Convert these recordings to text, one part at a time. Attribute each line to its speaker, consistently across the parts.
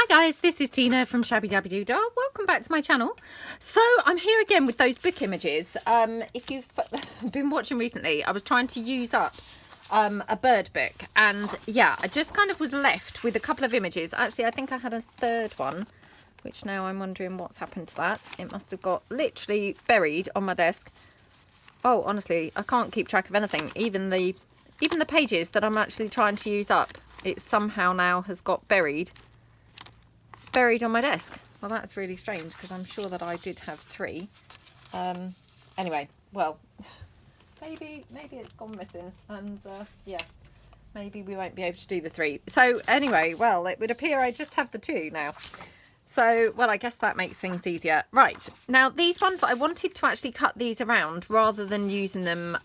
Speaker 1: Hi guys, this is Tina from Shabbydabbydoodah. Welcome back to my channel. So I'm here again with those book images. If you've been watching recently, I was trying to use up a bird book, and yeah, I just kind of was left with a couple of images. Actually, I think I had a third one, which now I'm wondering what's happened to that. It must have got literally buried on my desk. Oh, honestly, I can't keep track of anything. Even the pages that I'm actually trying to use up, it somehow now has got buried on my desk. Well, that's really strange because I'm sure that I did have three. Anyway, well, maybe it's gone missing, and yeah, maybe we won't be able to do the three. So anyway, well, it would appear I just have the two now. So, well, I guess that makes things easier. Right, now these ones, I wanted to actually cut these around rather than using them,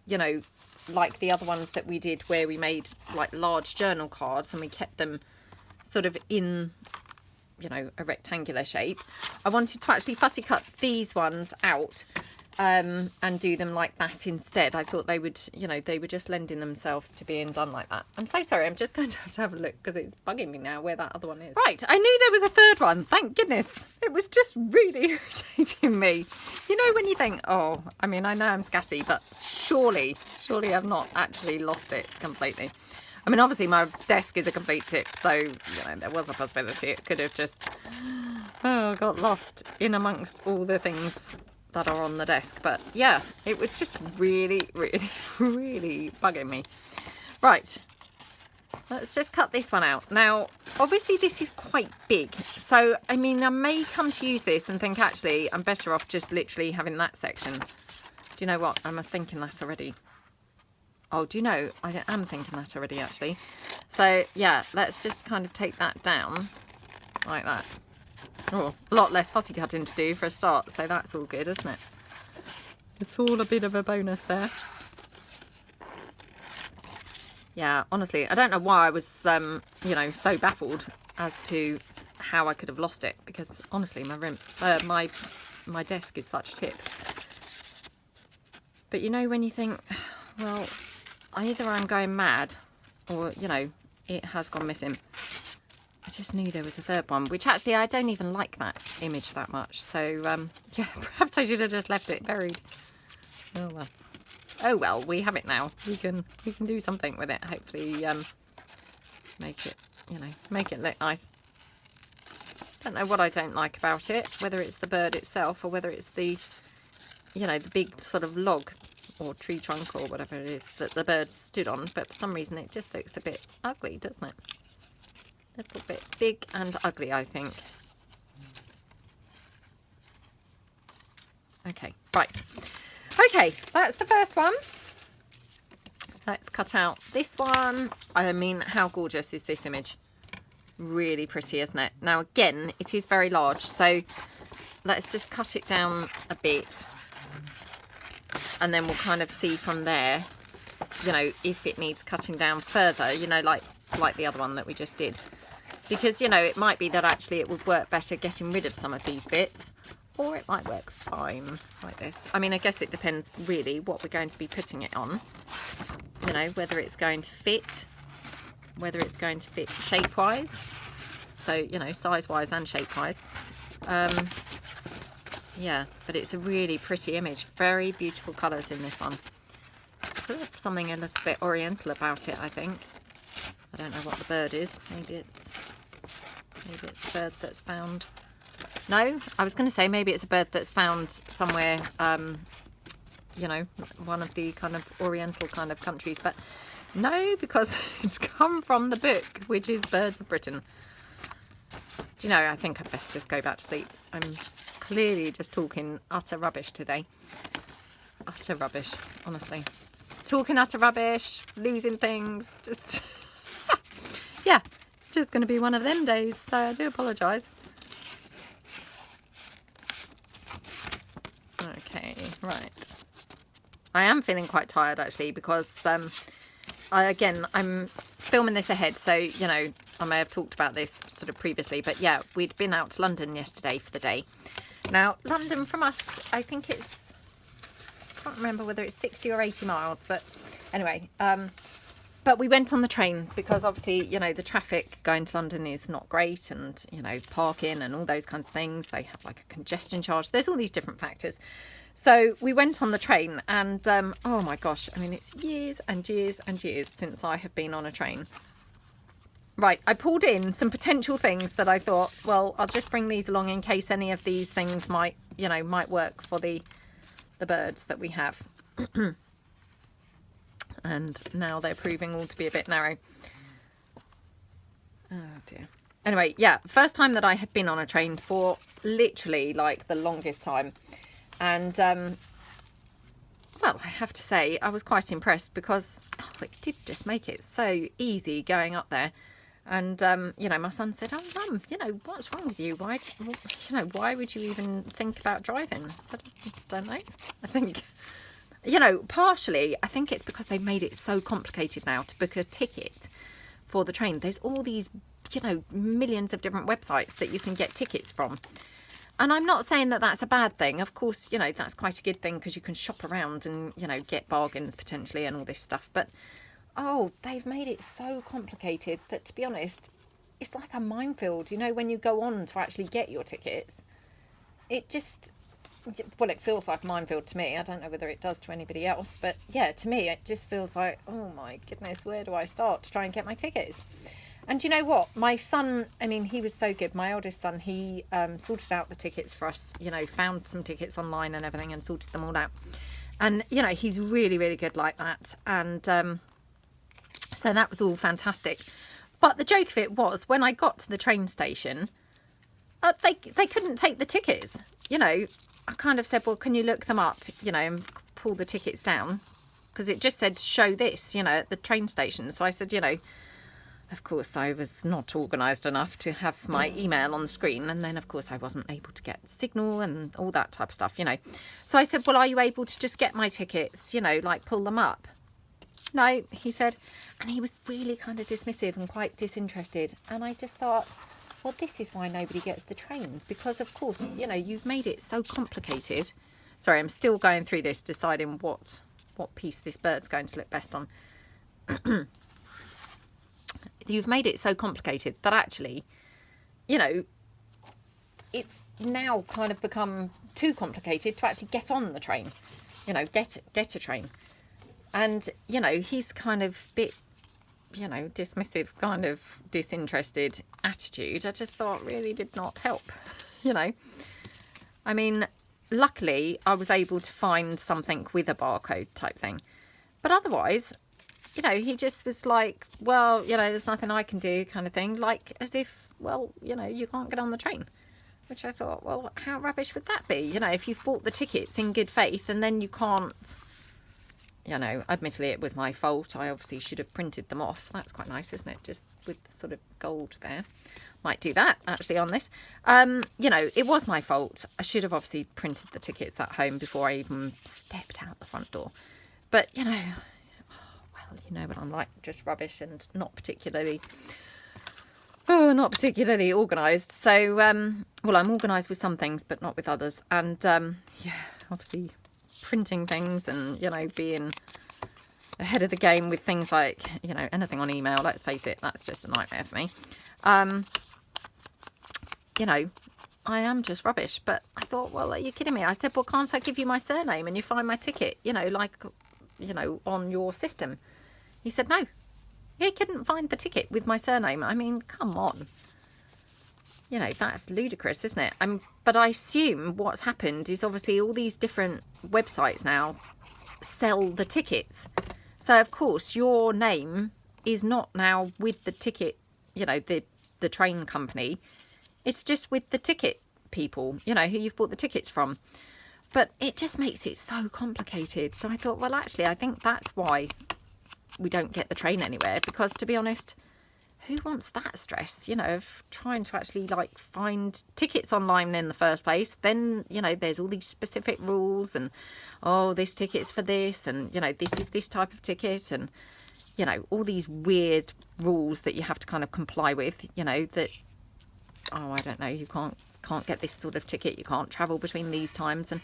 Speaker 1: you know, like the other ones that we did where we made like large journal cards and we kept them sort of in, you know, a rectangular shape. I wanted to actually fussy cut these ones out and do them like that instead. I thought they would, you know, they were just lending themselves to being done like that. I'm so sorry, I'm just going to have a look because it's bugging me now where that other one is. Right, I knew there was a third one, thank goodness. It was just really irritating me. You know when you think, oh, I mean, I know I'm scatty, but surely I've not actually lost it completely. I mean, obviously my desk is a complete tip, so, you know, there was a possibility it could have just, got lost in amongst all the things that are on the desk. But yeah, it was just really bugging me. Right, let's just cut this one out. Now, obviously this is quite big, so, I mean, I may come to use this and think, actually, I'm better off just literally having that section. Do you know what? I'm thinking that already. Oh, do you know, I am thinking that already, actually. So, yeah, let's just kind of take that down like that. Oh, a lot less fussy cutting to do for a start, so that's all good, isn't it? It's all a bit of a bonus there. Yeah, honestly, I don't know why I was, you know, so baffled as to how I could have lost it, because honestly, my desk is such tip. But you know when you think, well, either I'm going mad or, you know, it has gone missing. I just knew there was a third one, which actually I don't even like that image that much. So, yeah, perhaps I should have just left it buried. Oh, well. Oh, well, we have it now. We can do something with it. Hopefully, make it, you know, make it look nice. Don't know what I don't like about it, whether it's the bird itself or whether it's the, you know, the big sort of log or tree trunk or whatever it is that the bird stood on, but for some reason it just looks a bit ugly, doesn't it? A little bit big and ugly, I think. Okay, right. Okay, that's the first one. Let's cut out this one. I mean, how gorgeous is this image? Really pretty, isn't it? Now, again, it is very large, so let's just cut it down a bit. And then we'll kind of see from there, you know, if it needs cutting down further, you know, like the other one that we just did. Because, you know, it might be that actually it would work better getting rid of some of these bits, or it might work fine like this. I mean, I guess it depends really what we're going to be putting it on. You know, whether it's going to fit shape-wise. So, you know, size-wise and shape-wise. Yeah, but it's a really pretty image. Very beautiful colours in this one. Sort of something a little bit oriental about it, I think. I don't know what the bird is. Maybe it's a bird that's found. No, I was going to say maybe it's a bird that's found somewhere, you know, one of the kind of oriental kind of countries. But no, because it's come from the book, which is Birds of Britain. Do you know, I think I'd best just go back to sleep. I'm clearly just talking utter rubbish today. Utter rubbish, honestly. Talking utter rubbish, losing things, just... yeah, it's just going to be one of them days, so I do apologise. Okay, right. I am feeling quite tired, actually, because, I'm filming this ahead, so, you know, I may have talked about this sort of previously, but yeah, we'd been out to London yesterday for the day. Now, London from us, I think it's, I can't remember whether it's 60 or 80 miles, but anyway, But we went on the train because obviously, you know, the traffic going to London is not great, and, you know, parking and all those kinds of things. They have like a congestion charge. There's all these different factors. So we went on the train, and oh my gosh, I mean, it's years and years and years since I have been on a train. Right, I pulled in some potential things that I thought, well, I'll just bring these along in case any of these things might, you know, might work for the birds that we have. And now they're proving all to be a bit narrow. Oh dear. Anyway, yeah, first time that I had been on a train for literally like the longest time. And, well, I have to say, I was quite impressed because it did just make it so easy going up there. And, you know, my son said, oh, Mum, you know, what's wrong with you? Why, you know, why would you even think about driving? I don't know. I think, you know, partially, I think it's because they've made it so complicated now to book a ticket for the train. There's all these, you know, millions of different websites that you can get tickets from. And I'm not saying that that's a bad thing. Of course, you know, that's quite a good thing because you can shop around and, you know, get bargains potentially and all this stuff. But, oh, they've made it so complicated that, to be honest, it's like a minefield. You know, when you go on to actually get your tickets, it just, well, it feels like a minefield to me. I don't know whether it does to anybody else. But, yeah, to me, it just feels like, oh, my goodness, where do I start to try and get my tickets? And you know what? My son, I mean, he was so good. My oldest son, he sorted out the tickets for us, you know, found some tickets online and everything and sorted them all out. And, you know, he's really, really good like that. And so that was all fantastic. But the joke of it was, when I got to the train station, they couldn't take the tickets. You know, I kind of said, well, can you look them up, you know, and pull the tickets down? Because it just said, show this, you know, at the train station. So I said, you know, of course, I was not organised enough to have my email on the screen. And then, of course, I wasn't able to get signal and all that type of stuff, you know. So I said, well, are you able to just get my tickets, you know, like pull them up? No, he said. And he was really kind of dismissive and quite disinterested. And I just thought, well, this is why nobody gets the train. Because, of course, you know, you've made it so complicated. Sorry, I'm still going through this, deciding what piece this bird's going to look best on. You've made it so complicated that actually, you know, it's now kind of become too complicated to actually get on the train, you know, get a train. And, you know, he's kind of bit, you know, dismissive, kind of disinterested attitude. I just thought really did not help, you know. I mean, luckily I was able to find something with a barcode type thing. But otherwise, you know, he just was like, well, you know, there's nothing I can do kind of thing. Like as if, well, you know, you can't get on the train. Which I thought, well, how rubbish would that be? You know, if you've bought the tickets in good faith and then you can't, you know, admittedly it was my fault. I obviously should have printed them off. That's quite nice, isn't it? Just with the sort of gold there. Might do that actually on this. You know, it was my fault. I should have obviously printed the tickets at home before I even stepped out the front door. But, you know, you know what I'm like, just rubbish and not particularly organised. So, well, I'm organised with some things, but not with others. And, yeah, obviously printing things and, you know, being ahead of the game with things like, you know, anything on email, let's face it, that's just a nightmare for me. You know, I am just rubbish. But I thought, well, are you kidding me? I said, well, can't I give you my surname and you find my ticket, you know, like, you know, on your system? He said, no, he couldn't find the ticket with my surname. I mean, come on. You know, that's ludicrous, isn't it? But I assume what's happened is obviously all these different websites now sell the tickets. So, of course, your name is not now with the ticket, you know, the train company. It's just with the ticket people, you know, who you've bought the tickets from. But it just makes it so complicated. So I thought, well, actually, I think that's why we don't get the train anywhere, because to be honest, who wants that stress, you know, of trying to actually like find tickets online in the first place? Then, you know, there's all these specific rules and, oh, this ticket's for this and, you know, this is this type of ticket and, you know, all these weird rules that you have to kind of comply with, you know, that, oh, I don't know, you can't get this sort of ticket, you can't travel between these times. And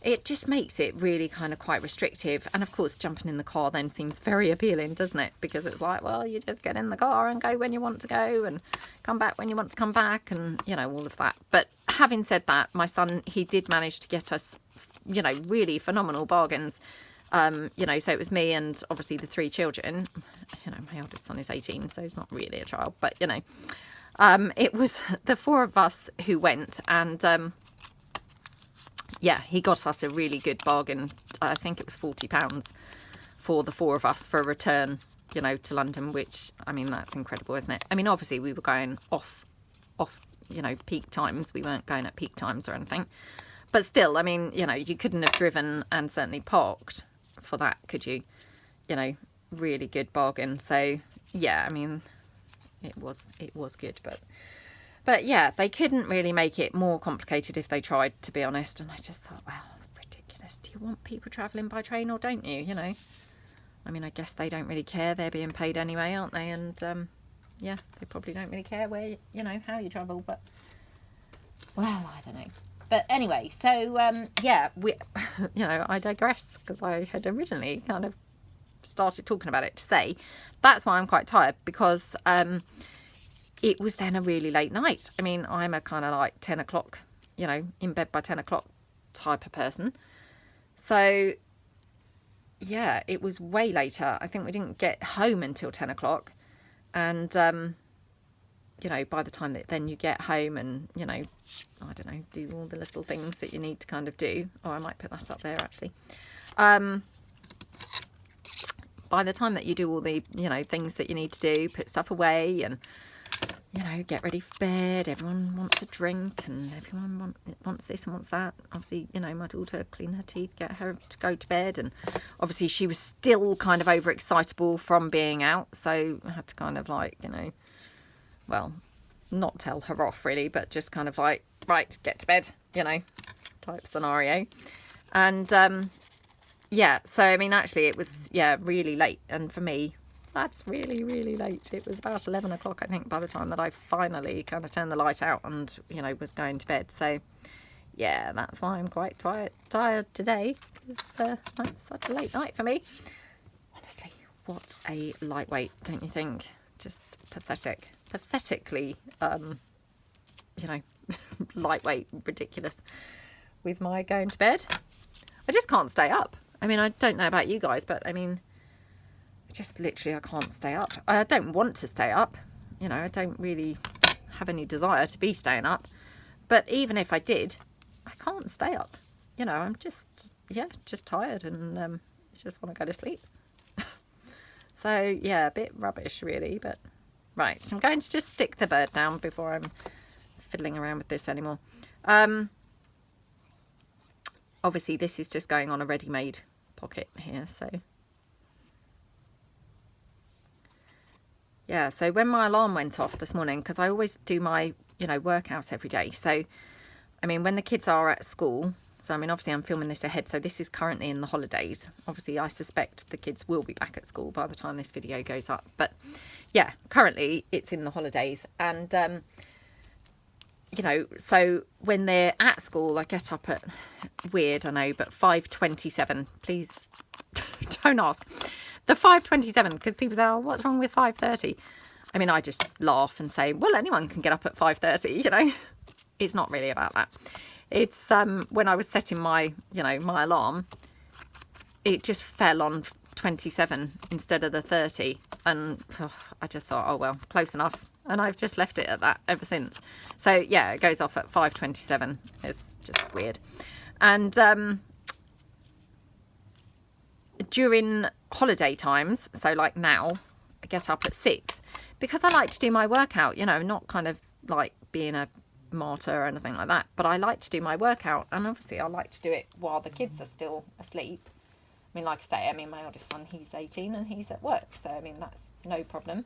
Speaker 1: it just makes it really kind of quite restrictive. And of course, jumping in the car then seems very appealing, doesn't it? Because it's like, well, you just get in the car and go when you want to go and come back when you want to come back, and, you know, all of that. But having said that, my son, he did manage to get us, you know, really phenomenal bargains. You know, so it was me and obviously the 3 children. You know, my eldest son is 18, so he's not really a child, but, you know, it was the 4 of us who went, and yeah, he got us a really good bargain. I think it was £40 for the 4 of us for a return, you know, to London, which, I mean, that's incredible, isn't it? I mean, obviously we were going off, you know, peak times. We weren't going at peak times or anything. But still, I mean, you know, you couldn't have driven and certainly parked for that, could you? You know, really good bargain. So, yeah, I mean, it was good, but yeah, they couldn't really make it more complicated if they tried, to be honest. And I just thought, well, ridiculous. Do you want people travelling by train or don't you? You know, I mean, I guess they don't really care. They're being paid anyway, aren't they? And yeah, they probably don't really care where, you know, how you travel. But, well, I don't know. But anyway, so yeah, we, you know, I digress, because I had originally kind of started talking about it to say that's why I'm quite tired, because it was then a really late night. I mean, I'm a kind of like 10 o'clock, you know, in bed by 10 o'clock type of person. So, yeah, it was way later. I think we didn't get home until 10 o'clock. And, you know, by the time that then you get home and, you know, I don't know, do all the little things that you need to kind of do. Oh, I might put that up there, actually. By the time that you do all the, you know, things that you need to do, put stuff away and, you know, get ready for bed. Everyone wants a drink and everyone wants this and wants that. Obviously, you know, my daughter clean her teeth, get her to go to bed. And obviously she was still kind of overexcitable from being out. So I had to kind of like, you know, well, not tell her off really, but just kind of like, right, get to bed, you know, type scenario. And yeah, so I mean, actually it was, yeah, really late. And for me, that's really, really late. It was about 11 o'clock, I think, by the time that I finally kind of turned the light out and, you know, was going to bed. So, yeah, that's why I'm quite tired today, because that's such a late night for me. Honestly, what a lightweight, don't you think? Just pathetic. Pathetically, you know, lightweight, ridiculous with my going to bed. I just can't stay up. I mean, I don't know about you guys, but I mean, just literally I can't stay up. I don't want to stay up, you know, I don't really have any desire to be staying up, but even if I did, I can't stay up, you know. I'm just, yeah, just tired and just want to go to sleep. So yeah, a bit rubbish really, but right, I'm going to just stick the bird down before I'm fiddling around with this anymore. Obviously this is just going on a ready-made pocket here, so yeah, so when my alarm went off this morning, because I always do my, you know, workout every day. So, I mean, when the kids are at school, so I mean, obviously I'm filming this ahead. So this is currently in the holidays. Obviously, I suspect the kids will be back at school by the time this video goes up. But yeah, currently it's in the holidays. And, you know, so when they're at school, I get up at, weird, I know, but 5:27. Please don't ask. The 5:27, because people say, oh, what's wrong with 5:30? I mean, I just laugh and say, well, anyone can get up at 5:30, you know. It's not really about that. It's when I was setting my, you know, my alarm, it just fell on 27 instead of the 30. And I just thought, oh, well, close enough. And I've just left it at that ever since. So, yeah, it goes off at 5:27. It's just weird. And during holiday times, so like now, I get up at 6 because I like to do my workout, you know, not kind of like being a martyr or anything like that, but I like to do my workout, and obviously I like to do it while the kids are still asleep. I mean, like I say, I mean, my oldest son, he's 18 and he's at work, so I mean, that's no problem.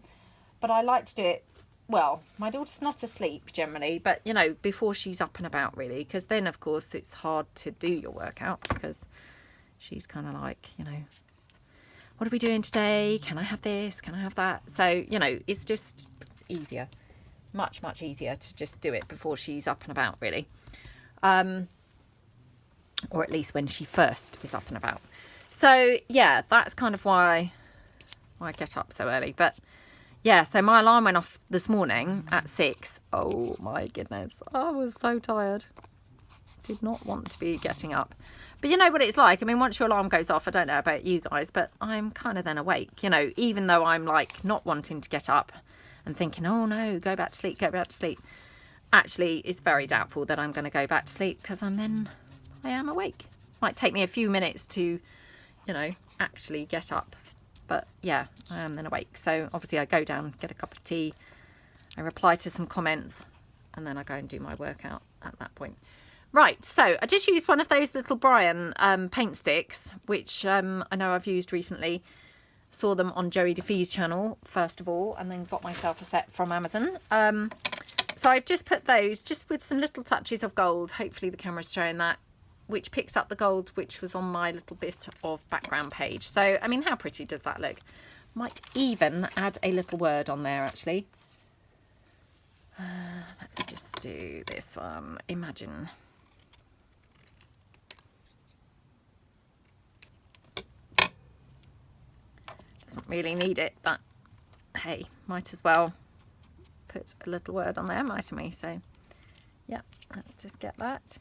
Speaker 1: But I like to do it, well, my daughter's not asleep generally, but you know, before she's up and about really, because then of course it's hard to do your workout because she's kind of like, you know, what are we doing today? Can I have this? Can I have that? So, you know, it's just easier. Much, much easier to just do it before she's up and about, really. or at least when she first is up and about. So yeah, that's kind of why I get up so early. But yeah, so my alarm went off this morning at 6. Oh my goodness, I was so tired. Did not want to be getting up. But you know what it's like. I mean, once your alarm goes off, I don't know about you guys, but I'm kind of then awake, you know, even though I'm like not wanting to get up and thinking, oh no, go back to sleep, go back to sleep. Actually, it's very doubtful that I'm going to go back to sleep because I am awake. Might take me a few minutes to, you know, actually get up. But yeah, I am then awake. So obviously I go down, get a cup of tea, I reply to some comments, and then I go and do my workout at that point. Right, so I just used one of those little Brian paint sticks, which I know I've used recently. Saw them on Joey DeFee's channel, first of all, and then got myself a set from Amazon. So I've just put those, just with some little touches of gold. Hopefully the camera's showing that, which picks up the gold, which was on my little bit of background page. So, I mean, how pretty does that look? Might even add a little word on there, actually. Let's just do this one. Imagine. Doesn't really need it, but hey, might as well put a little word on there, mightn't we? So yeah, let's just get that.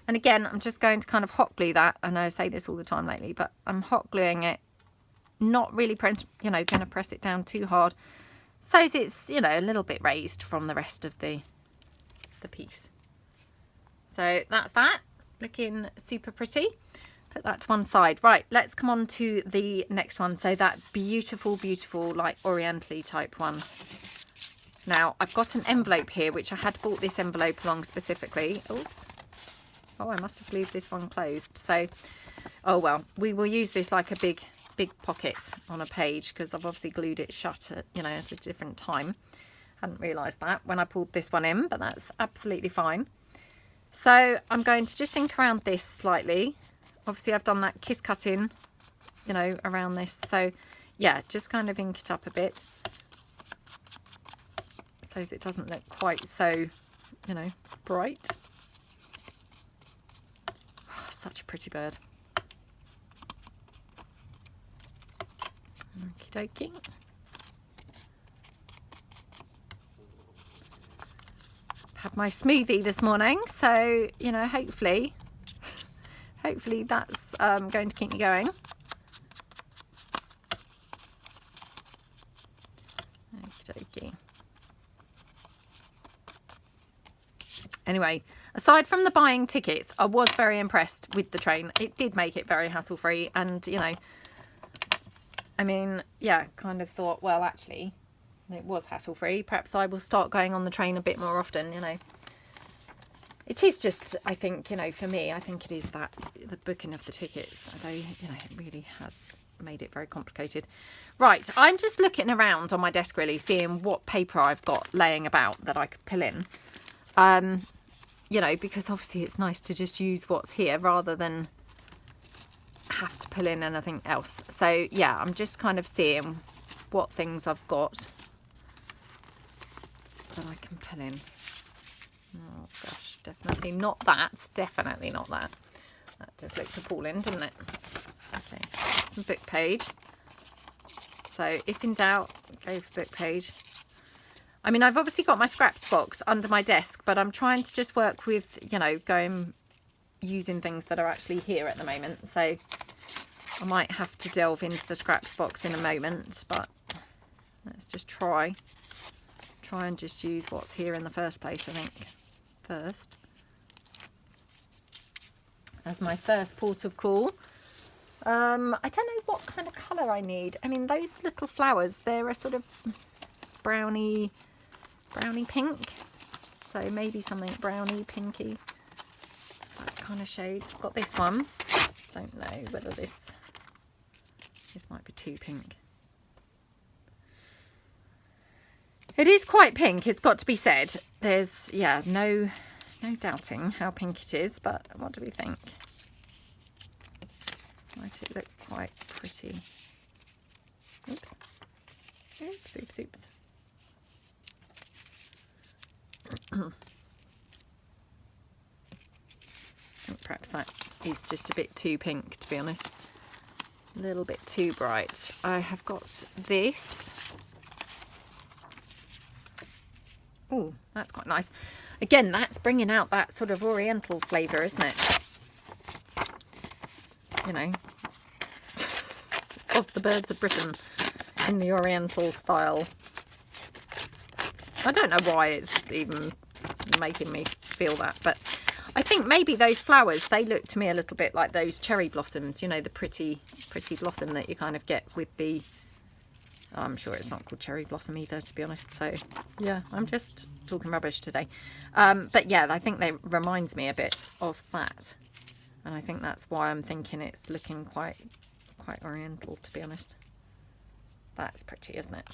Speaker 1: And again, I'm just going to kind of hot glue that. I know I say this all the time lately, but I'm hot gluing it, not really you know, going to press it down too hard, so it's, you know, a little bit raised from the rest of the piece. So that's that, looking super pretty. Put that to one side. Right, let's come on to the next one. So that beautiful, beautiful, like orientally type one. Now, I've got an envelope here, which I had bought this envelope along specifically. Oops. Oh, I must have left this one closed. So, oh well, we will use this like a big pocket on a page, because I've obviously glued it shut at, you know, at a different time. Hadn't realised that when I pulled this one in, but that's absolutely fine. So I'm going to just ink around this slightly. Obviously I've done that kiss cutting, you know, around this. So yeah, just kind of ink it up a bit so it doesn't look quite so, you know, bright. Oh, such a pretty bird. Okie dokie. Had my smoothie this morning, so, you know, hopefully that's going to keep me going. Okey-dokey. Anyway, aside from the buying tickets, I was very impressed with the train. It did make it very hassle-free, and, you know, I mean, yeah, kind of thought, well, actually, it was hassle-free. Perhaps I will start going on the train a bit more often, you know. It is just, I think, you know, for me, I think it is that the booking of the tickets, although, you know, it really has made it very complicated. Right, I'm just looking around on my desk, really, seeing what paper I've got laying about that I could pull in. You know, because obviously it's nice to just use what's here rather than have to pull in anything else. So, yeah, I'm just kind of seeing what things I've got that I can pull in. Oh, gosh. Definitely not that. Definitely not that. That just looked appalling, didn't it? Okay, some book page. So if in doubt, go for book page. I mean, I've obviously got my scraps box under my desk, but I'm trying to just work with, you know, using things that are actually here at the moment. So I might have to delve into the scraps box in a moment, but let's just try and just use what's here in the first place, I think. First, as my first port of call. I don't know what kind of colour I need. I mean, those little flowers, they're a sort of browny pink, so maybe something browny pinky, that kind of shades. I've got this one. Don't know whether this might be too pink. It is quite pink, it's got to be said. There's, yeah, no doubting how pink it is, but what do we think? Might it look quite pretty? Oops. Oops, oops, oops. I think perhaps that is just a bit too pink, to be honest. A little bit too bright. I have got this. Oh, that's quite nice. Again, that's bringing out that sort of oriental flavour, isn't it? You know, of the birds of Britain in the oriental style. I don't know why it's even making me feel that, but I think maybe those flowers, they look to me a little bit like those cherry blossoms, you know, the pretty blossom that you kind of get with the, I'm sure it's not called cherry blossom either, to be honest. So yeah, I'm just talking rubbish today. But yeah, I think they reminds me a bit of that. And I think that's why I'm thinking it's looking quite oriental, to be honest. That's pretty, isn't it?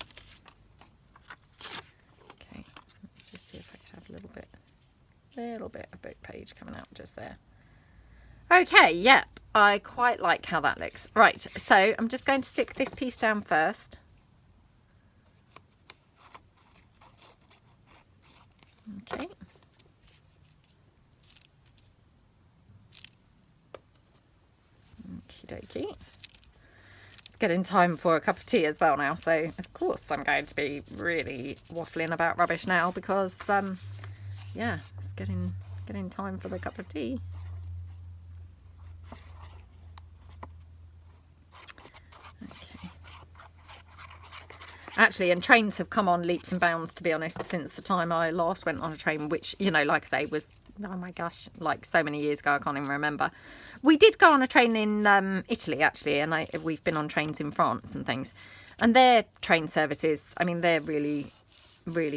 Speaker 1: Okay, let's just see if I could have a little bit of book page coming out just there. Okay, yep, I quite like how that looks. Right, so I'm just going to stick this piece down first. Okay. Okie dokie. It's getting time for a cup of tea as well now, so of course I'm going to be really waffling about rubbish now because yeah, it's getting time for the cup of tea. Okay. Actually, and trains have come on leaps and bounds, to be honest, since the time I last went on a train, which, you know, like I say, was, oh my gosh, like so many years ago, I can't even remember. We did go on a train in Italy, actually, and we've been on trains in France and things. And their train services, I mean, they're really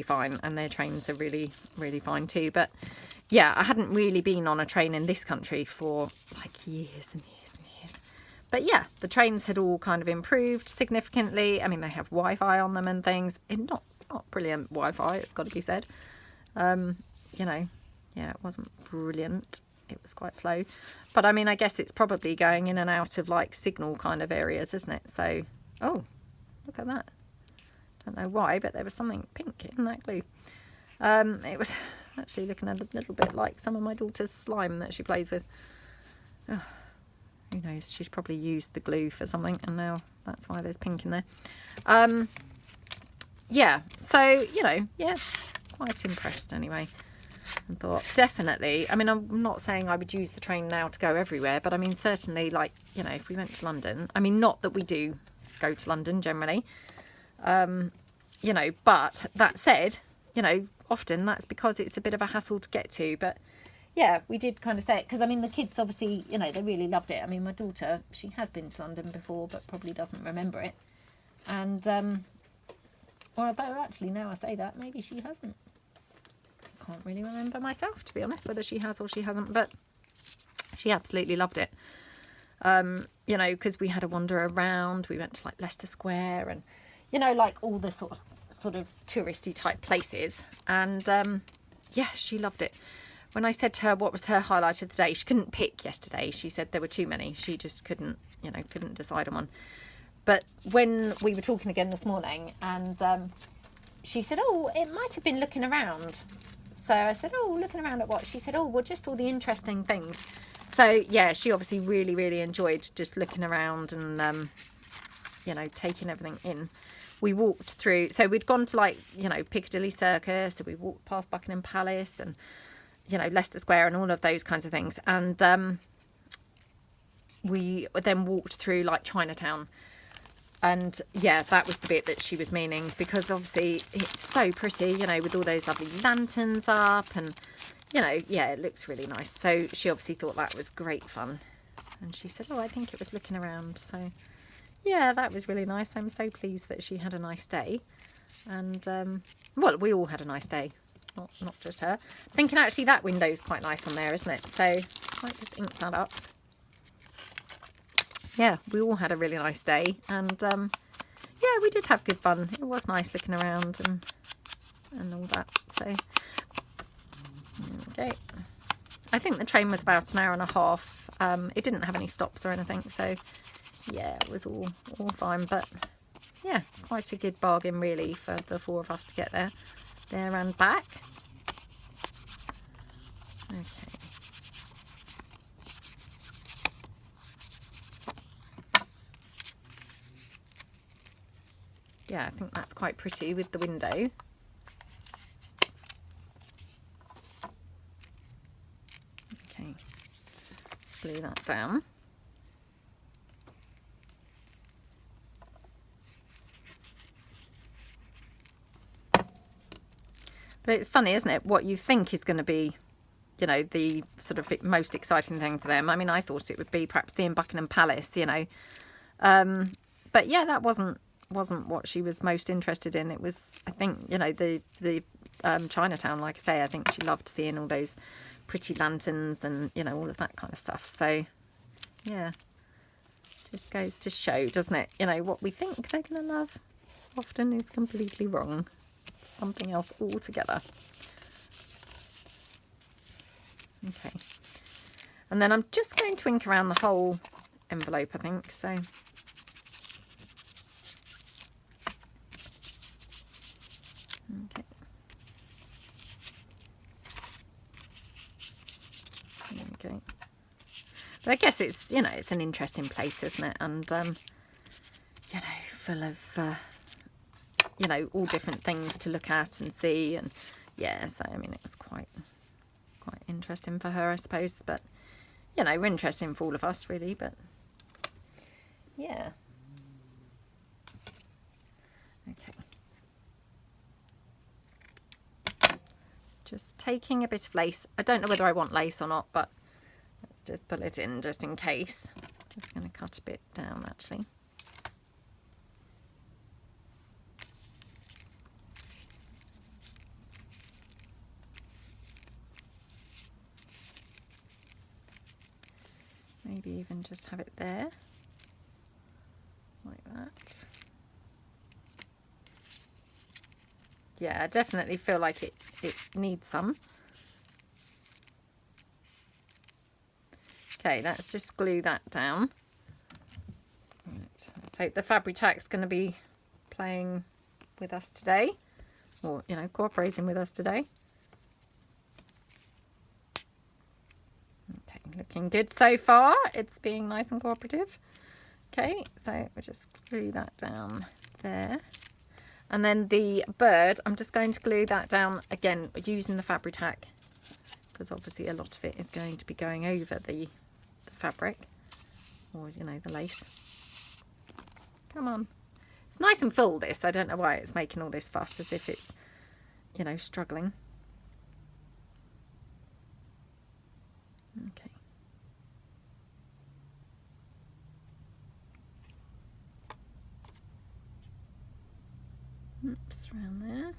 Speaker 1: fine, and their trains are really fine too. But yeah, I hadn't really been on a train in this country for like years and years and years. But yeah, the trains had all kind of improved significantly. I mean, they have Wi-Fi on them and things, and not brilliant Wi-Fi, it's got to be said. You know, yeah, it wasn't brilliant, it was quite slow, but I mean, I guess it's probably going in and out of like signal kind of areas, isn't it? So, oh, look at that. Don't know why, but there was something pink in that glue. It was actually looking a little bit like some of my daughter's slime that she plays with. Oh, who knows? She's probably used the glue for something, and now that's why there's pink in there. Yeah, so, you know, yeah, quite impressed anyway. And thought, definitely, I mean, I'm not saying I would use the train now to go everywhere, but I mean, certainly, like, you know, if we went to London, I mean, not that we do go to London generally, you know, but that said, you know, often that's because it's a bit of a hassle to get to. But yeah, we did kind of say it because, I mean, the kids obviously, you know, they really loved it. I mean, my daughter, she has been to London before, but probably doesn't remember it. And, or although actually now I say that, maybe she hasn't. I can't really remember myself, to be honest, whether she has or she hasn't, but she absolutely loved it. You know, because we had a wander around, we went to like Leicester Square and, you know, like all the sort of touristy type places. And yeah, she loved it. When I said to her what was her highlight of the day, she couldn't pick yesterday. She said there were too many. She just couldn't, you know, couldn't decide on one. But when we were talking again this morning, and she said, oh, it might have been looking around. So I said, oh, looking around at what? She said, oh, well, just all the interesting things. So yeah, she obviously really enjoyed just looking around and, you know, taking everything in. We walked through, so we'd gone to like, you know, Piccadilly Circus, so we walked past Buckingham Palace and, you know, Leicester Square and all of those kinds of things. And we then walked through like Chinatown. And yeah, that was the bit that she was meaning, because obviously it's so pretty, you know, with all those lovely lanterns up and, you know, yeah, it looks really nice. So she obviously thought that was great fun. And she said, oh, I think it was looking around. So yeah, that was really nice. I'm so pleased that she had a nice day. And, well, we all had a nice day, not just her. Thinking actually that window's quite nice on there, isn't it? So I might just ink that up. Yeah, we all had a really nice day. And, yeah, we did have good fun. It was nice looking around and all that. So, okay. I think the train was about an hour and a half. It didn't have any stops or anything, so yeah, it was all fine. But yeah, quite a good bargain really for the four of us to get there and back. Okay. yeah, I think that's quite pretty with the window. Okay, let's glue that down. But it's funny, isn't it, what you think is going to be, you know, the sort of most exciting thing for them. I mean, I thought it would be perhaps seeing Buckingham Palace, you know. But yeah, that wasn't what she was most interested in. It was, I think, you know, the Chinatown, like I say. I think she loved seeing all those pretty lanterns and, you know, all of that kind of stuff. So, yeah, just goes to show, doesn't it? You know, what we think they're going to love often is completely wrong. Something else altogether. Okay, and then I'm just going to ink around the whole envelope, I think. So okay, there we go. But I guess it's, you know, it's an interesting place, isn't it? And you know, full of you know, all different things to look at and see, and yeah, so I mean, it was quite interesting for her, I suppose, but you know, interesting for all of us really. But yeah, okay, just taking a bit of lace. I don't know whether I want lace or not, but let's just pull it in just in case. Just going to cut a bit down actually. Maybe even just have it there, like that. Yeah, I definitely feel like it needs some. Okay, let's just glue that down. Right, so I hope the Fabri-Tac's going to be playing with us today, or, you know, cooperating with us today. Looking good so far. It's being nice and cooperative. Okay, so we'll just glue that down there. And then the bird, I'm just going to glue that down again using the Fabri-Tac, because obviously a lot of it is going to be going over the fabric, or, you know, the lace. Come on. It's nice and full, this. I don't know why it's making all this fuss, as if it's, you know, struggling. Okay. Oops, around there.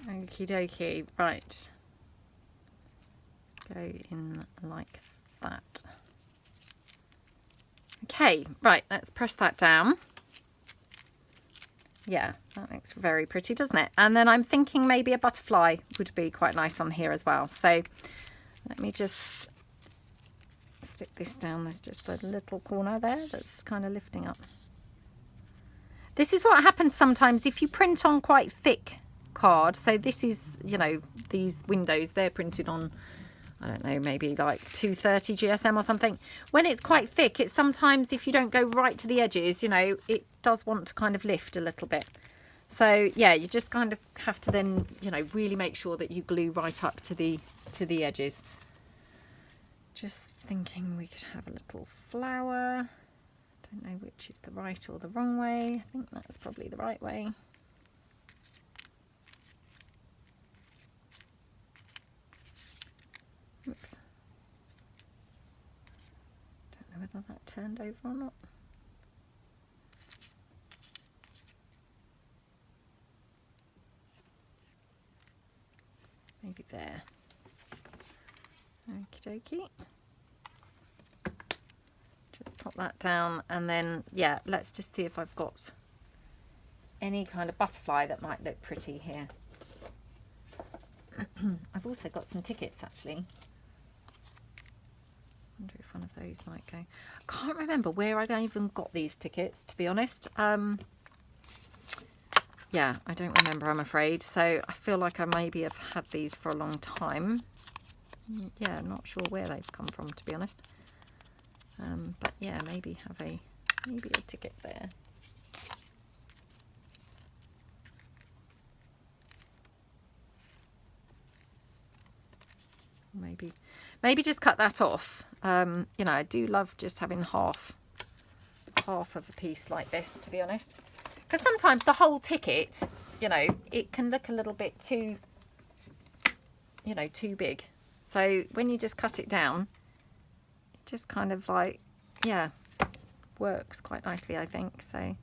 Speaker 1: Okie dokie, right. Go in like that. Okay, right, let's press that down. Yeah, that looks very pretty, doesn't it? And then I'm thinking maybe a butterfly would be quite nice on here as well. So let me just stick this down. There's just a little corner there that's kind of lifting up. This is what happens sometimes if you print on quite thick card. So this is, you know, these windows, they're printed on, I don't know, maybe like 230 GSM or something. When it's quite thick, it's sometimes, if you don't go right to the edges, you know, it does want to kind of lift a little bit. So yeah, you just kind of have to then, you know, really make sure that you glue right up to the edges. Just thinking we could have a little flower. Don't know which is the right or the wrong way. I think that's probably the right way. Oops. Don't know whether that turned over or not. Maybe there. Okie dokie. Just pop that down, and then, yeah, let's just see if I've got any kind of butterfly that might look pretty here. I've also got some tickets, actually. Wonder if one of those might go. I can't remember where I even got these tickets, to be honest. Yeah, I don't remember, I'm afraid. So I feel like I maybe have had these for a long time. Yeah, not sure where they've come from, to be honest. But yeah, maybe have a ticket there. Maybe just cut that off. You know, I do love just having half of a piece like this, to be honest, because sometimes the whole ticket, you know, it can look a little bit too, you know, too big. So when you just cut it down, it just kind of like, yeah, works quite nicely, I think. So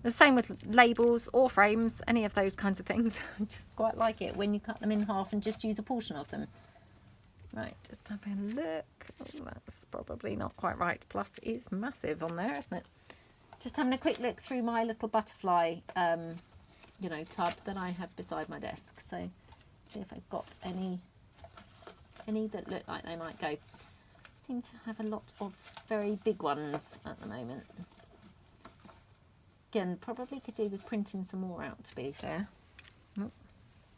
Speaker 1: the same with labels or frames, any of those kinds of things. I just quite like it when you cut them in half and just use a portion of them. Right, just having a look. Oh, that's probably not quite right. Plus, it is massive on there, isn't it? Just having a quick look through my little butterfly, you know, tub that I have beside my desk. So, see if I've got any that look like they might go. I seem to have a lot of very big ones at the moment. Again, probably could do with printing some more out, to be fair. Oh,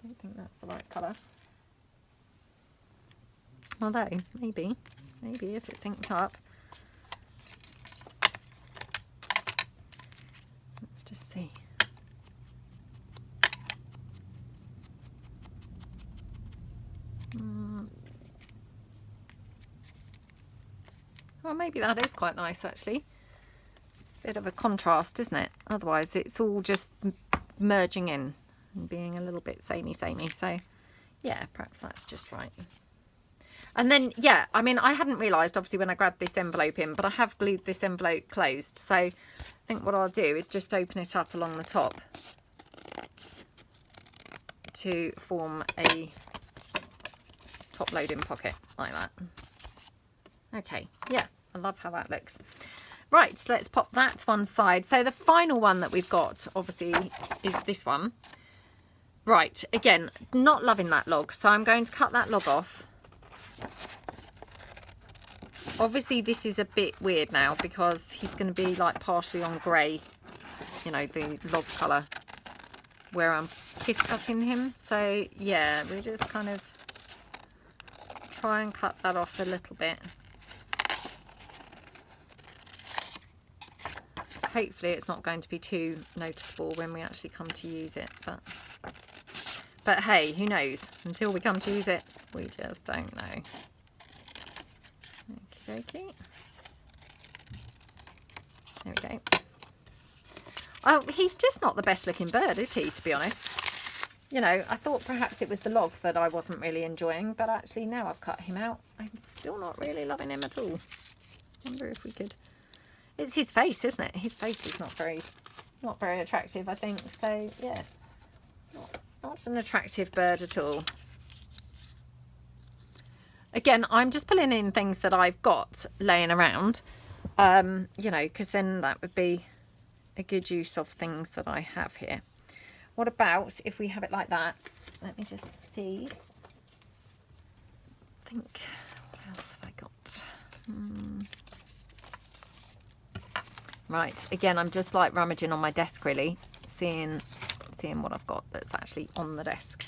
Speaker 1: don't think that's the right colour. Although, maybe if it's inked up. Let's just see. Well, maybe that is quite nice, actually. It's a bit of a contrast, isn't it? Otherwise, it's all just merging in and being a little bit samey. So, yeah, perhaps that's just right. And then, yeah, I mean, I hadn't realised, obviously, when I grabbed this envelope in, but I have glued this envelope closed. So I think what I'll do is just open it up along the top to form a top loading pocket like that. Okay, yeah, I love how that looks. Right, so let's pop that to one side. So the final one that we've got, obviously, is this one. Right, again, not loving that log, so I'm going to cut that log off. Obviously this is a bit weird now because he's going to be like partially on grey, you know, the log colour where I'm kiss cutting him. So yeah, we just kind of try and cut that off a little bit. Hopefully it's not going to be too noticeable when we actually come to use it, but hey, who knows? Until we come to use it, we just don't know. Okie dokie. There we go. Oh, he's just not the best looking bird, is he, to be honest? You know, I thought perhaps it was the log that I wasn't really enjoying, but actually now I've cut him out, I'm still not really loving him at all. Wonder if we could... It's his face, isn't it? His face is not very attractive, I think. So, yeah. Not an attractive bird at all. Again, I'm just pulling in things that I've got laying around, you know, because then that would be a good use of things that I have here. What about if we have it like that? Let me just see. I think, what else have I got? Right, again, I'm just like rummaging on my desk, really, seeing what I've got that's actually on the desk.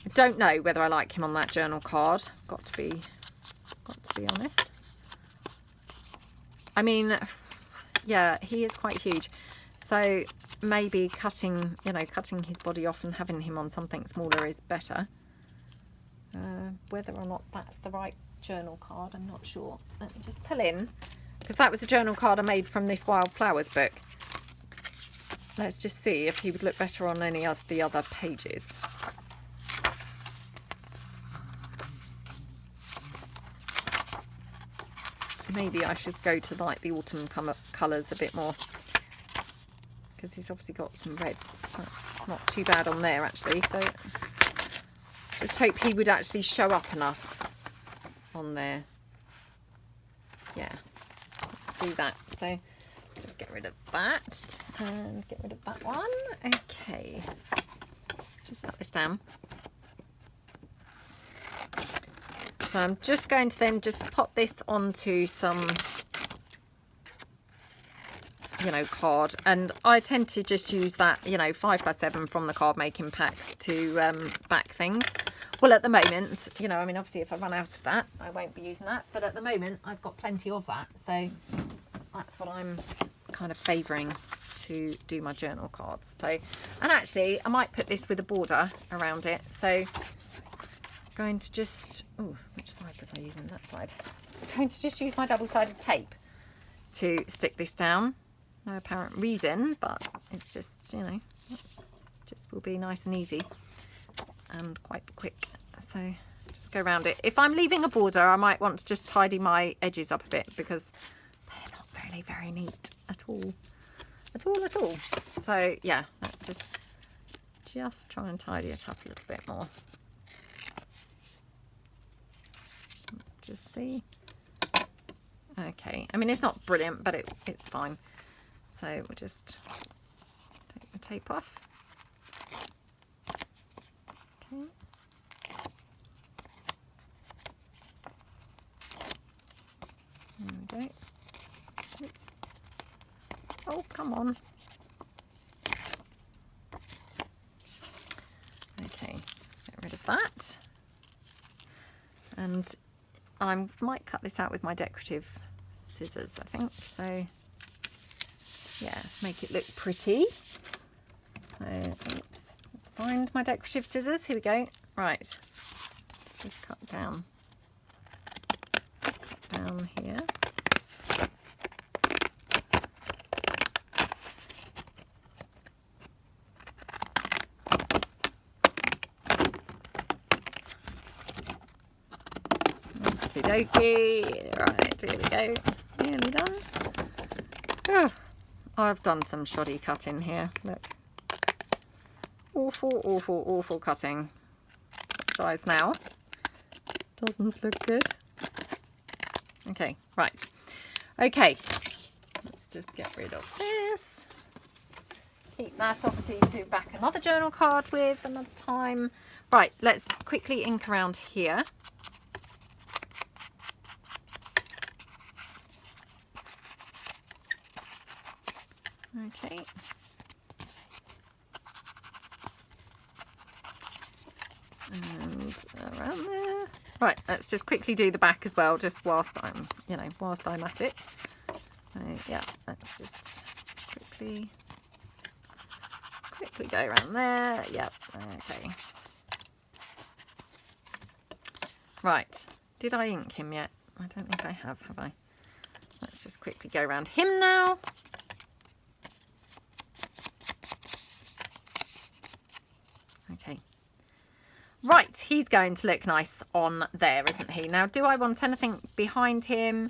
Speaker 1: I don't know whether I like him on that journal card. Got to be honest. I mean, yeah, he is quite huge. So maybe cutting his body off and having him on something smaller is better. Whether or not that's the right journal card, I'm not sure. Let me just pull in, because that was a journal card I made from this Wildflowers book. Let's just see if he would look better on any of the other pages. Maybe I should go to like the autumn colours a bit more, because he's obviously got some reds. That's not too bad on there actually, so just hope he would actually show up enough on there. Yeah, let's do that. So let's just get rid of that and get rid of that one. Okay, just cut this down. So I'm just going to then just pop this onto some, you know, card, and I tend to just use that, you know, 5x7 from the card making packs to back things. Well, at the moment, you know, I mean, obviously if I run out of that, I won't be using that, but at the moment I've got plenty of that, so that's what I'm kind of favouring to do my journal cards. So, and actually I might put this with a border around it, so I'm going to just, oh, which side was I using? That side. I'm going to just use my double-sided tape to stick this down. No apparent reason, but it's just, you know, just will be nice and easy and quite quick. So just go around it. If I'm leaving a border, I might want to just tidy my edges up a bit, because they're not really very neat at all. At all. So yeah, let's just try and tidy it up a little bit more. Just see. Okay, I mean, it's not brilliant, but it's fine. So we'll just take the tape off. Okay. There we go. Oops. Oh, come on. Okay, let's get rid of that. And I might cut this out with my decorative scissors, I think. So yeah, make it look pretty. So oops, let's find my decorative scissors. Here we go. Right, let's just cut down here. Okey-dokey. Right, here we go. Nearly done. Oh, I've done some shoddy cutting here. Look. Awful, awful, awful cutting. Dries now. Doesn't look good. Okay, right. Okay. Let's just get rid of this. Keep that obviously to back another journal card with another time. Right, let's quickly ink around here. Okay. And around there. Right, let's just quickly do the back as well, just whilst I'm, you know, whilst I'm at it. So yeah, let's just quickly go around there. Yep, okay. Right, did I ink him yet? I don't think I have I? Let's just quickly go around him now. Okay. Right, he's going to look nice on there, isn't he? Now, do I want anything behind him?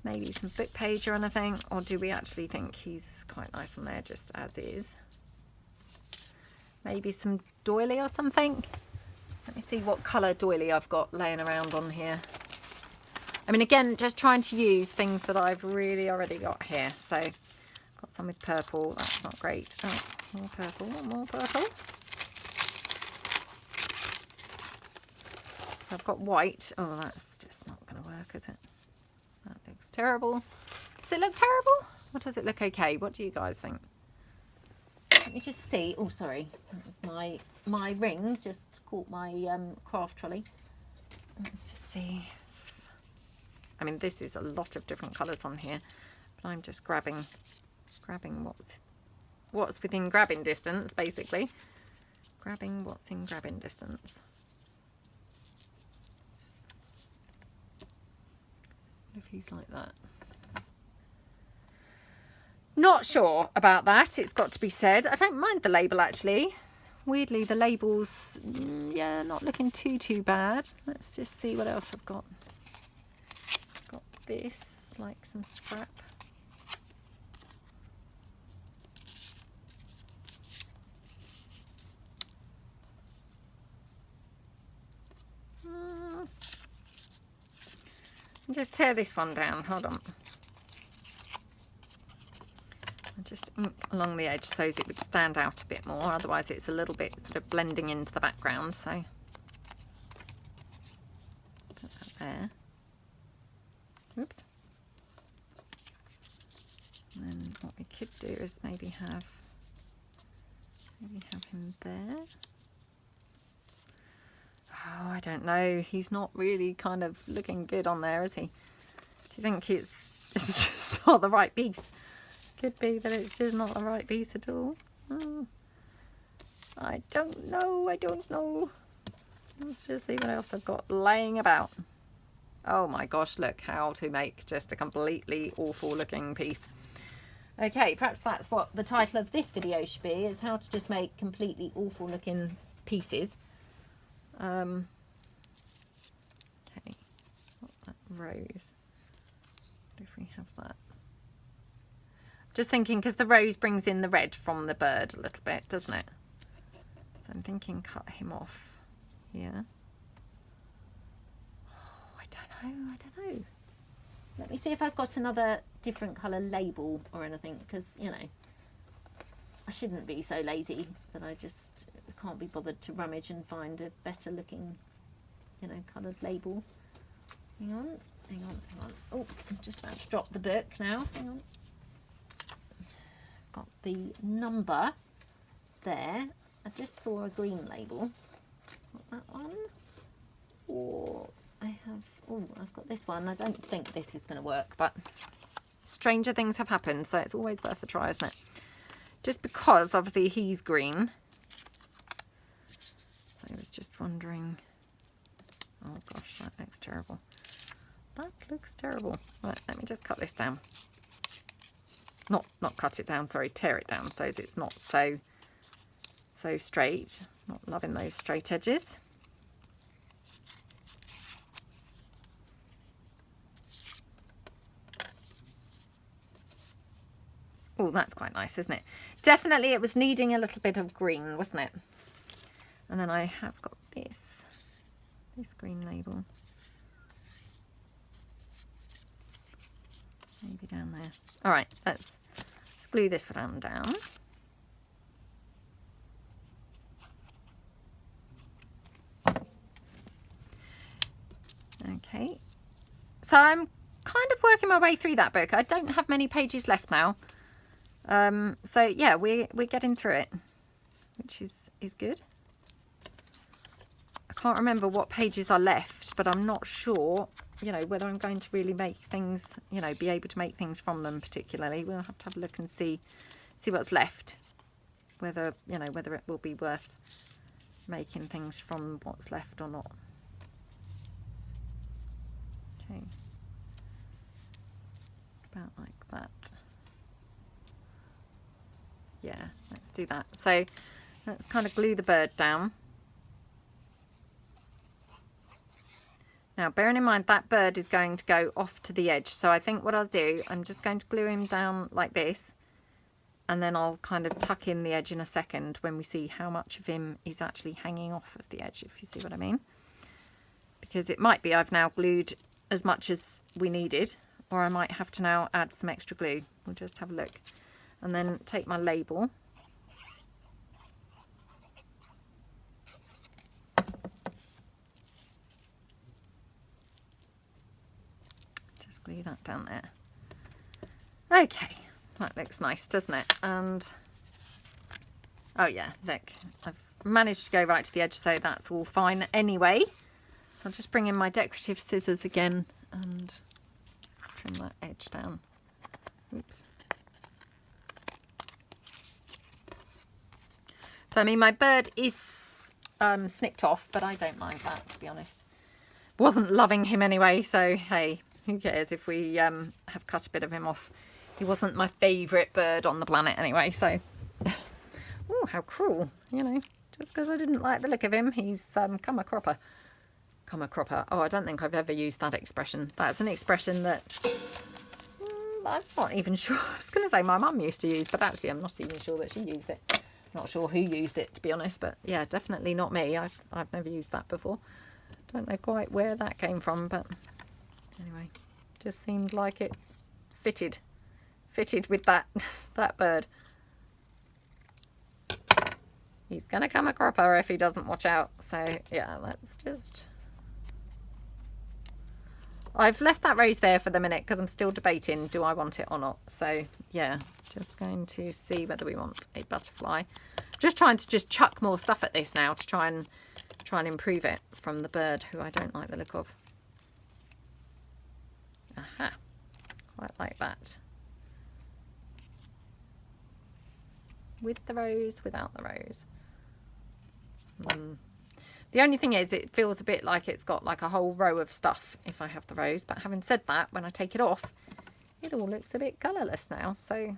Speaker 1: Maybe some book page or anything? Or do we actually think he's quite nice on there just as is? Maybe some doily or something? Let me see what colour doily I've got laying around on here. I mean, again, just trying to use things that I've really already got here. So, got some with purple. That's not great. Oh, more purple, more purple. I've got white. Oh, that's just not going to work, is it? That looks terrible. Does it look terrible? Or does it look okay? What do you guys think? Let me just see. Oh, sorry. That was my ring just caught my craft trolley. Let's just see. I mean, this is a lot of different colours on here, but I'm just grabbing what's within grabbing distance, basically. Grabbing what's in grabbing distance. If he's like that. Not sure about that, it's got to be said. I don't mind the label, actually. Weirdly, the label's, yeah, not looking too bad. Let's just see what else I've got. I've got this, like some scrap. Just tear this one down, hold on. I'll just ink along the edge so as it would stand out a bit more, otherwise it's a little bit sort of blending into the background, so there. Oops. And then what we could do is maybe have him there. Oh, I don't know. He's not really kind of looking good on there, is he? Do you think it's just not the right piece? Could be that it's just not the right piece at all. Oh, I don't know. I don't know. Let's just see what else I've got laying about. Oh my gosh, look how to make just a completely awful looking piece. Okay, perhaps that's what the title of this video should be, is how to just make completely awful looking pieces. Okay, not that rose. What if we have that? Just thinking, because the rose brings in the red from the bird a little bit, doesn't it? So I'm thinking cut him off here. Oh, I don't know. Let me see if I've got another different colour label or anything, because, you know, I shouldn't be so lazy that I just can't be bothered to rummage and find a better looking, you know, coloured label. Hang on. Oops, I'm just about to drop the book now. Hang on. Got the number there. I just saw a green label. Got that one. Or I have, oh, I've got this one. I don't think this is going to work, but stranger things have happened, so it's always worth a try, isn't it? Just because obviously he's green. So I was just wondering. Oh gosh, that looks terrible. That looks terrible. Right, let me just cut this down. Not cut it down, sorry, tear it down so it's not so straight. Not loving those straight edges. Oh, that's quite nice, isn't it? Definitely it was needing a little bit of green, wasn't it? And then I have got this green label. Maybe down there. All right, let's glue this one down. Okay, so I'm kind of working my way through that book. I don't have many pages left now. So yeah, we're getting through it, which is good. I can't remember what pages are left, but I'm not sure, you know, whether I'm going to really make things, you know, be able to make things from them particularly. We'll have to have a look and see what's left, whether, you know, whether it will be worth making things from what's left or not. Okay, about like that. Yeah, let's do that. So let's kind of glue the bird down. Now, bearing in mind that bird is going to go off to the edge. So I think what I'll do, I'm just going to glue him down like this. And then I'll kind of tuck in the edge in a second when we see how much of him is actually hanging off of the edge, if you see what I mean. Because it might be I've now glued as much as we needed, or I might have to now add some extra glue. We'll just have a look. And then take my label. Just glue that down there. Okay, that looks nice, doesn't it? And oh yeah, look, I've managed to go right to the edge, so that's all fine anyway. I'll just bring in my decorative scissors again and trim that edge down. Oops. So, I mean, my bird is snipped off, but I don't mind that, to be honest. Wasn't loving him anyway, so, hey, who cares if we have cut a bit of him off. He wasn't my favourite bird on the planet anyway, so... Oh, how cruel, you know. Just because I didn't like the look of him, he's come a cropper. Come a cropper. Oh, I don't think I've ever used that expression. That's an expression that... I'm not even sure. I was going to say my mum used to use, but actually I'm not even sure that she used it. Not sure who used it, to be honest, but yeah, definitely not me. I've never used that before. Don't know quite where that came from, but anyway, just seemed like it fitted with that bird. He's gonna come a cropper if he doesn't watch out. So yeah, let's just I've left that rose there for the minute because I'm still debating, do I want it or not? So yeah, just going to see whether we want a butterfly. Just trying to just chuck more stuff at this now to try and improve it from the bird, who I don't like the look of. Aha, quite like that. With the rose, without the rose. The only thing is, it feels a bit like it's got like a whole row of stuff if I have the rose. But having said that, when I take it off, it all looks a bit colourless now. So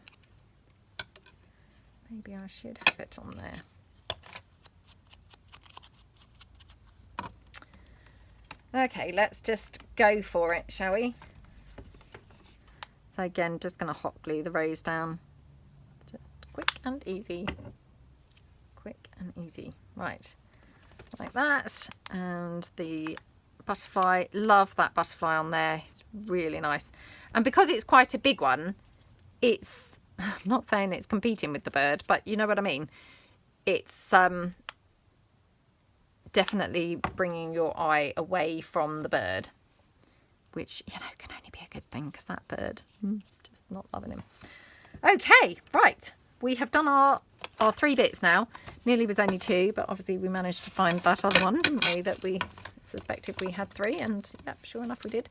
Speaker 1: maybe I should have it on there. Okay, let's just go for it, shall we? So again, just going to hot glue the rose down. Just quick and easy. Quick and easy. Right, like that. And the butterfly, love that butterfly on there. It's really nice. And because it's quite a big one, it's, I'm not saying it's competing with the bird, but you know what I mean. It's definitely bringing your eye away from the bird, which, you know, can only be a good thing because that bird, just not loving him. Okay, right, we have done our 3 bits now. Nearly was only 2, but obviously we managed to find that other one, didn't we, that we suspected we had 3, and yep, sure enough we did.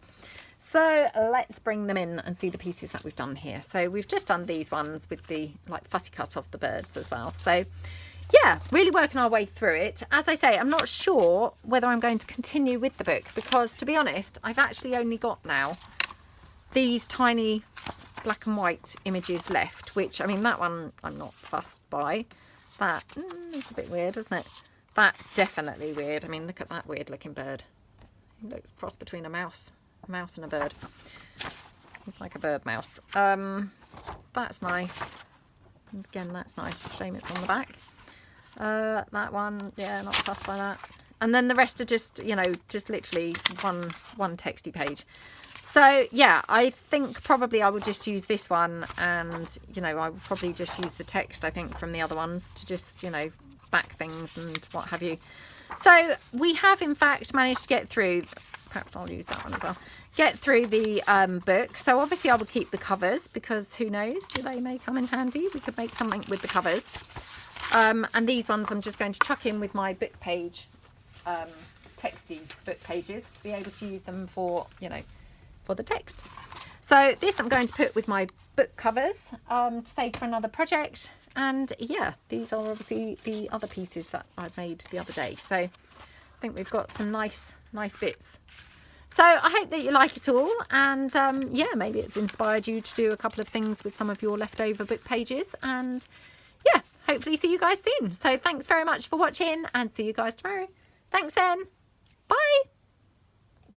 Speaker 1: So let's bring them in and see the pieces that we've done here. So we've just done these ones with the like fussy cut of the birds as well. So yeah, really working our way through it. As I say, I'm not sure whether I'm going to continue with the book because, to be honest, I've actually only got now these tiny black and white images left, which, I mean, that one I'm not fussed by. That it's a bit weird, isn't it? That's definitely weird. I mean, look at that weird looking bird. It looks a cross between a mouse and a bird. It's like a bird mouse. That's nice. And again, that's nice. Shame it's on the back. That one, yeah, not fussed by that. And then the rest are just, you know, just literally one texty page. So yeah, I think probably I will just use this one, and you know, I will probably just use the text, I think, from the other ones to just, you know, back things and what have you. So we have in fact managed to get through, perhaps I'll use that one as well, get through the book. So obviously I will keep the covers because who knows, they may come in handy. We could make something with the covers. And these ones I'm just going to chuck in with my book page, texty book pages, to be able to use them for, you know, for the text. So this I'm going to put with my book covers to save for another project. And yeah, these are obviously the other pieces that I made the other day. So I think we've got some nice bits. So I hope that you like it all, and yeah, maybe it's inspired you to do a couple of things with some of your leftover book pages, and yeah, hopefully see you guys soon. So thanks very much for watching, and see you guys tomorrow. Thanks then. Bye.